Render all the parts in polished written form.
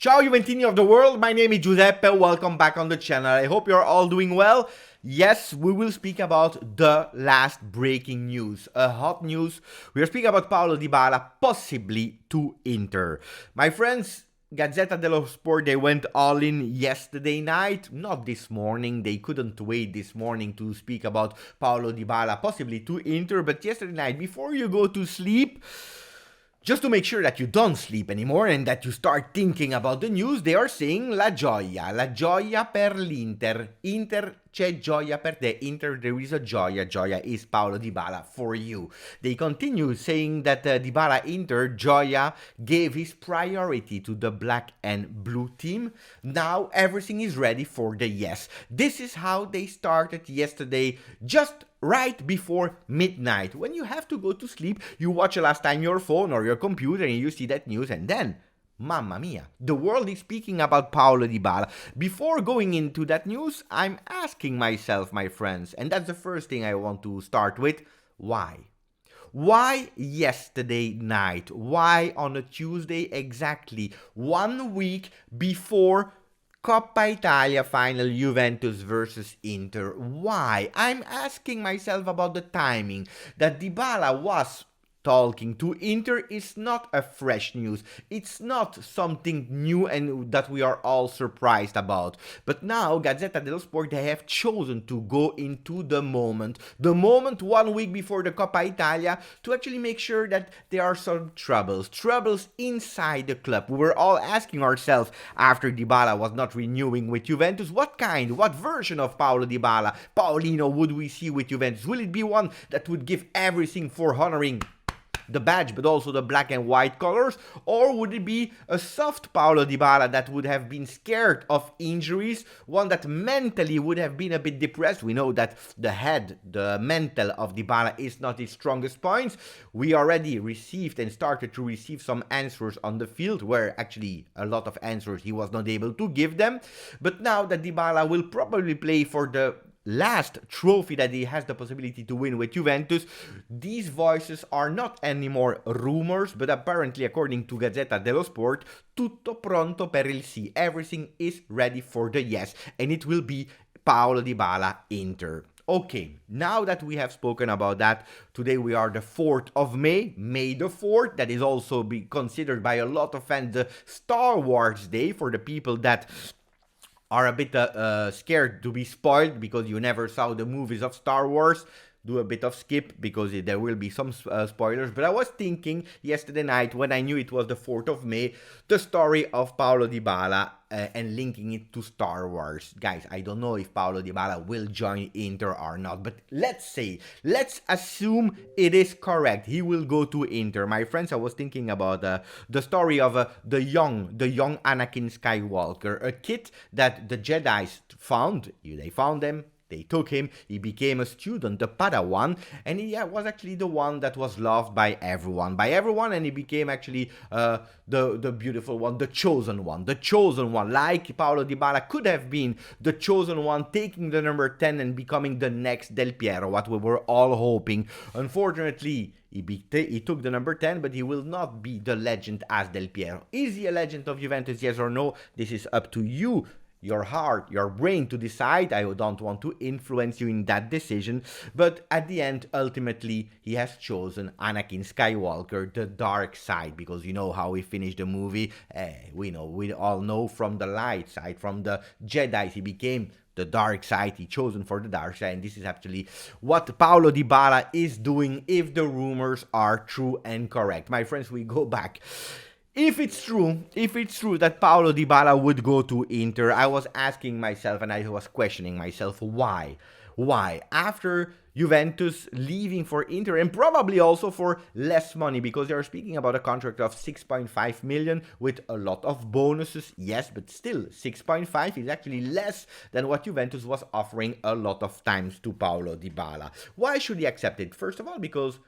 Ciao Juventini of the world, my name is Giuseppe, welcome back on the channel. I hope you're all doing well. Yes, we will speak about the last breaking news, a hot news. We are speaking about Paulo Dybala possibly to Inter. My friends, Gazzetta dello Sport, they went all in yesterday night, not this morning. They couldn't wait this morning to speak about Paulo Dybala possibly to Inter, but yesterday night, before you go to sleep, just to make sure that you don't sleep anymore and that you start thinking about the news, they are saying la gioia per l'Inter. Inter c'è gioia per te. Inter, there is a gioia. Gioia is Paulo Dybala for you. They continue saying that Dybala Inter, Gioia, gave his priority to the black and blue team. Now everything is ready for the yes. This is how they started yesterday, just right before midnight. When you have to go to sleep, you watch last time your phone or your computer and you see that news, and then, mamma mia, the world is speaking about Paulo Dybala. Before going into that news, I'm asking myself, my friends, and that's the first thing I want to start with, why? Why yesterday night? Why on a Tuesday exactly? 1 week before Coppa Italia final, Juventus versus Inter. Why? I'm asking myself about the timing. That Dybala was talking to Inter is not a fresh news. It's not something new and that we are all surprised about. But now, Gazzetta dello Sport, they have chosen to go into the moment 1 week before the Coppa Italia, to actually make sure that there are some troubles inside the club. We were all asking ourselves after Dybala was not renewing with Juventus, what version of Paulo Dybala, Paulino, would we see with Juventus? Will it be one that would give everything for honoring the badge, but also the black and white colors? Or would it be a soft Paulo Dybala that would have been scared of injuries, one that mentally would have been a bit depressed? We know that the mental of Dybala is not his strongest points. We already received and started to receive some answers on the field, where actually a lot of answers he was not able to give them. But now that Dybala will probably play for the last trophy that he has the possibility to win with Juventus, these voices are not anymore rumors, but apparently, according to Gazzetta dello Sport, tutto pronto per il sì. Everything is ready for the yes, and it will be Paulo Dybala Inter. Okay, now that we have spoken about that, today we are the 4th of May, May the 4th. That is also be considered by a lot of fans the Star Wars Day, for the people that are a bit scared to be spoiled because you never saw the movies of Star Wars. Do a bit of skip because there will be some spoilers. But I was thinking yesterday night, when I knew it was the 4th of May, the story of Paulo Dybala and linking it to Star Wars. Guys, I don't know if Paulo Dybala will join Inter or not, but let's assume it is correct. He will go to Inter. My friends, I was thinking about the story of the young Anakin Skywalker, a kid that the Jedi's found. They found him. They took him, he became a student, a Padawan, and he was actually the one that was loved by everyone, and he became actually the beautiful one, the chosen one, like Paulo Dybala could have been the chosen one, taking the number 10 and becoming the next Del Piero, what we were all hoping. Unfortunately, he took the number 10, but he will not be the legend as Del Piero. Is he a legend of Juventus, yes or no? This is up to you, your heart, your brain to decide. I don't want to influence you in that decision, but at the end, ultimately, he has chosen Anakin Skywalker, the dark side, because you know how he finished the movie. We all know from the light side, from the Jedi, he became the dark side, he chosen for the dark side, and this is actually what Paulo Dybala is doing if the rumors are true and correct. My friends, we go back. If it's true that Paulo Dybala would go to Inter, I was asking myself and I was questioning myself, why? Why? After Juventus leaving for Inter, and probably also for less money, because they are speaking about a contract of 6.5 million with a lot of bonuses, yes, but still 6.5 is actually less than what Juventus was offering a lot of times to Paulo Dybala. Why should he accept it? First of all, because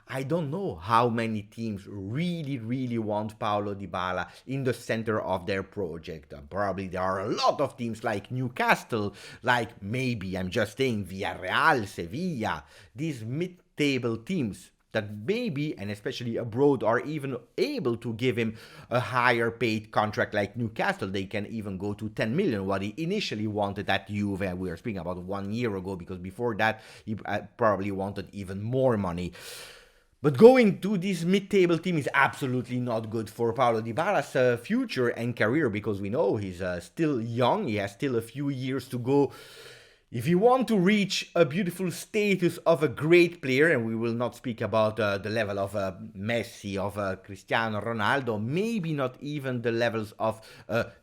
I don't know how many teams really want Paulo Dybala in the center of their project. Probably there are a lot of teams like Newcastle, like maybe, I'm just saying, Villarreal, Sevilla, these mid-table teams. that maybe, and especially abroad, are even able to give him a higher paid contract like Newcastle. They can even go to 10 million, what he initially wanted at Juve. We are speaking about 1 year ago, because before that he probably wanted even more money. But going to this mid-table team is absolutely not good for Paulo Dybala's future and career, because we know he's still young. He has still a few years to go. If you want to reach a beautiful status of a great player, and we will not speak about the level of Messi, of Cristiano Ronaldo, maybe not even the levels of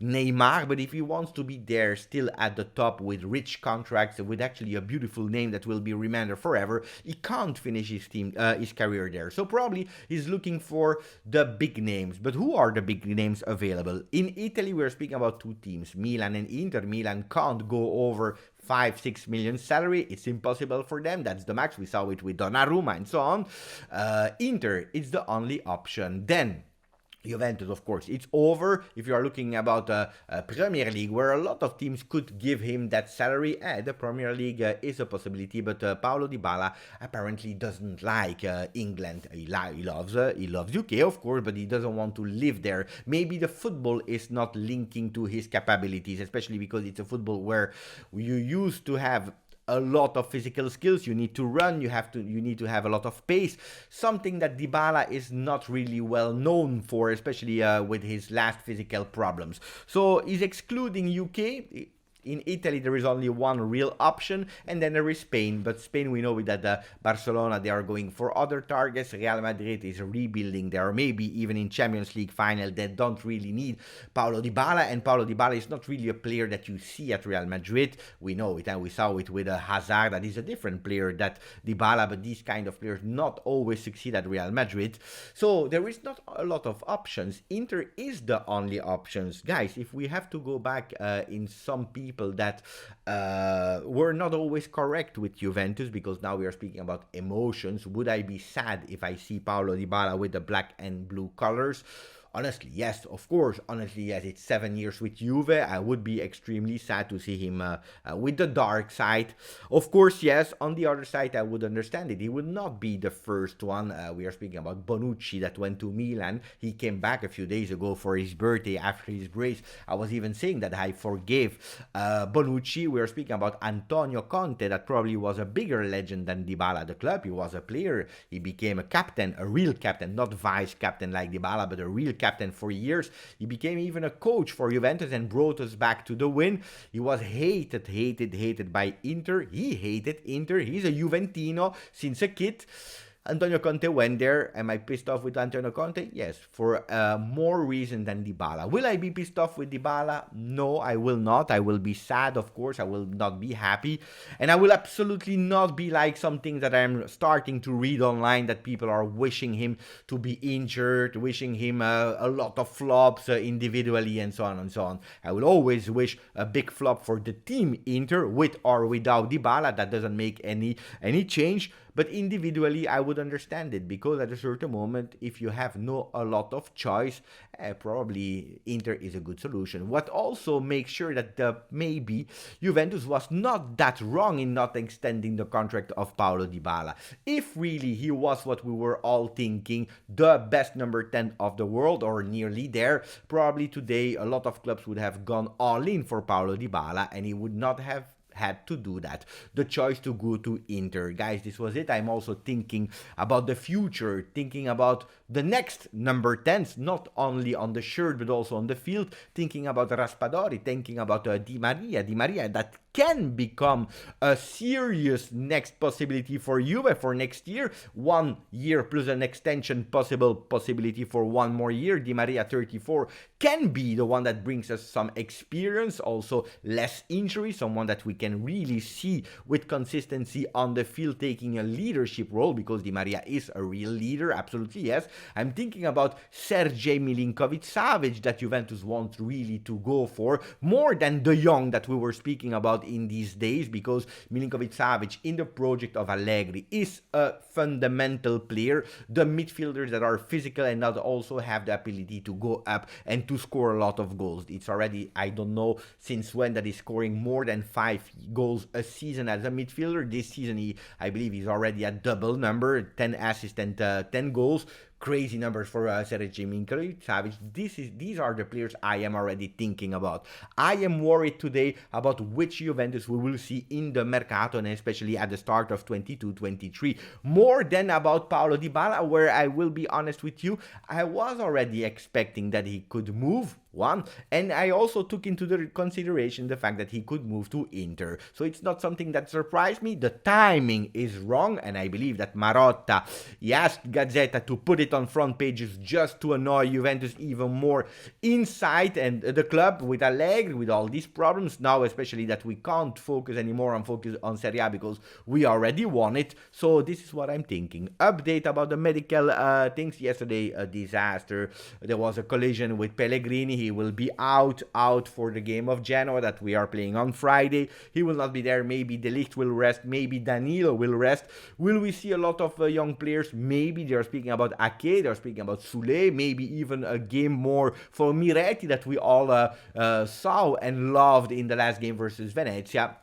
Neymar, but if he wants to be there still at the top with rich contracts, with actually a beautiful name that will be remembered forever, he can't finish his career there. So probably he's looking for the big names. But who are the big names available? In Italy, we're speaking about two teams, Milan and Inter. Milan can't go over 5-6 million salary. It's impossible for them. That's the max. We saw it with Donnarumma and so on. Inter is the only option. Then Juventus, of course, it's over. If you are looking about Premier League, where a lot of teams could give him that salary, the Premier League is a possibility. But Paulo Dybala apparently doesn't like England. He loves UK, of course, but he doesn't want to live there. Maybe the football is not linking to his capabilities, especially because it's a football where you used to have a lot of physical skills. You need to run, you need to have a lot of pace, something that Dybala is not really well known for, especially with his last physical problems. So he's excluding UK. In Italy, there is only one real option, and then there is Spain. But Spain, we know that Barcelona, they are going for other targets. Real Madrid is rebuilding there. Maybe even in Champions League final, they don't really need Paulo Dybala. And Paulo Dybala is not really a player that you see at Real Madrid. We know it, and we saw it with Hazard. That is a different player that Dybala, but these kind of players not always succeed at Real Madrid. So there is not a lot of options. Inter is the only options. Guys, if we have to go back in some people that were not always correct with Juventus, because now we are speaking about emotions. Would I be sad if I see Paulo Dybala with the black and blue colors? Honestly, yes, of course. Honestly, yes, it's 7 years with Juve. I would be extremely sad to see him with the dark side. Of course, yes, on the other side, I would understand it. He would not be the first one. We are speaking about Bonucci that went to Milan. He came back a few days ago for his birthday after his brace. I was even saying that I forgave Bonucci. We are speaking about Antonio Conte, that probably was a bigger legend than Dybala at the club. He was a player. He became a captain, a real captain, not vice captain like Dybala, but a real captain for years. He became even a coach for Juventus and brought us back to the win. He was hated by Inter. He hated Inter. He's a Juventino since a kid. Antonio Conte went there. Am I pissed off with Antonio Conte? Yes, for more reason than Dybala. Will I be pissed off with Dybala? No, I will not. I will be sad, of course. I will not be happy. And I will absolutely not be like something that I'm starting to read online, that people are wishing him to be injured, wishing him a lot of flops individually and so on and so on. I will always wish a big flop for the team Inter, with or without Dybala. That doesn't make any change. But individually, I would understand it, because at a certain moment, if you have a lot of choice, probably Inter is a good solution. What also makes sure that maybe Juventus was not that wrong in not extending the contract of Paulo Dybala. If really he was what we were all thinking, the best number 10 of the world, or nearly there, probably today a lot of clubs would have gone all in for Paulo Dybala, and he would not have had to do that. The choice to go to Inter. Guys, this was it. I'm also thinking about the future, thinking about the next number 10s, not only on the shirt, but also on the field, thinking about Raspadori, thinking about Di Maria, that can become a serious next possibility for Juve for next year. 1 year plus an extension possibility for 1 more year. Di Maria, 34, can be the one that brings us some experience, also less injury, someone that we can really see with consistency on the field taking a leadership role, because Di Maria is a real leader, absolutely yes. I'm thinking about Sergej Milinkovic-Savic that Juventus want really to go for, more than De Jong that we were speaking about in these days, because Milinkovic-Savic in the project of Allegri is a fundamental player. The midfielders that are physical and that also have the ability to go up and to score a lot of goals. It's already, I don't know since when, that is scoring more than 5 goals a season as a midfielder. This season, I believe he's already at double number, 10 assists and 10 goals. Crazy numbers for Sergej Milinkovic-Savic. These are the players I am already thinking about. I am worried today about which Juventus we will see in the Mercato, and especially at the start of 22-23. More than about Paulo Dybala, where I will be honest with you, I was already expecting that he could move, one, and I also took into the consideration the fact that he could move to Inter. So it's not something that surprised me. The timing is wrong, and I believe that Marotta, he asked Gazzetta to put it on front pages just to annoy Juventus even more inside and the club with Allegri, with all these problems now, especially that we can't focus anymore on Serie A because we already won it. So this is what I'm thinking. Update about the medical things. Yesterday, a disaster. There was a collision with Pellegrini. He will be out for the game of Genoa that we are playing on Friday. He will not be there. Maybe De Ligt will rest. Maybe Danilo will rest. Will we see a lot of young players? Maybe. They are speaking about Ake. They are speaking about Sule. Maybe even a game more for Miretti that we all saw and loved in the last game versus Venezia.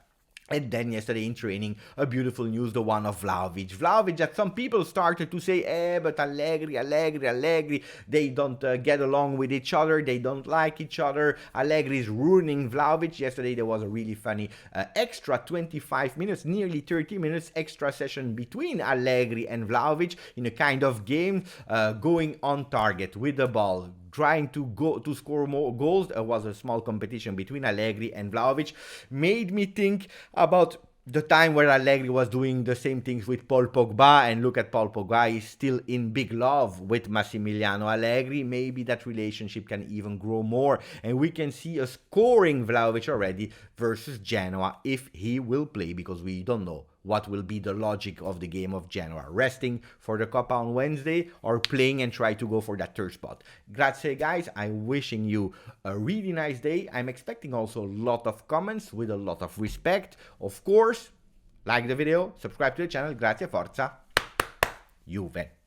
And then yesterday in training, a beautiful news, the one of Vlahovic. Vlahovic, that some people started to say, but Allegri, they don't get along with each other, they don't like each other, Allegri is ruining Vlahovic. Yesterday there was a really funny extra 25 minutes, nearly 30 minutes extra session between Allegri and Vlahovic in a kind of game, going on target with the ball, trying to score more goals. There was a small competition between Allegri and Vlahovic. Made me think about the time where Allegri was doing the same things with Paul Pogba, and look at Paul Pogba, he's still in big love with Massimiliano Allegri. Maybe that relationship can even grow more, and we can see a scoring Vlahovic already versus Genoa if he will play, because we don't know what will be the logic of the game of Genoa. Resting for the Coppa on Wednesday or playing and try to go for that third spot. Grazie guys, I'm wishing you a really nice day. I'm expecting also a lot of comments with a lot of respect. Of course, like the video, subscribe to the channel. Grazie, forza, Juve.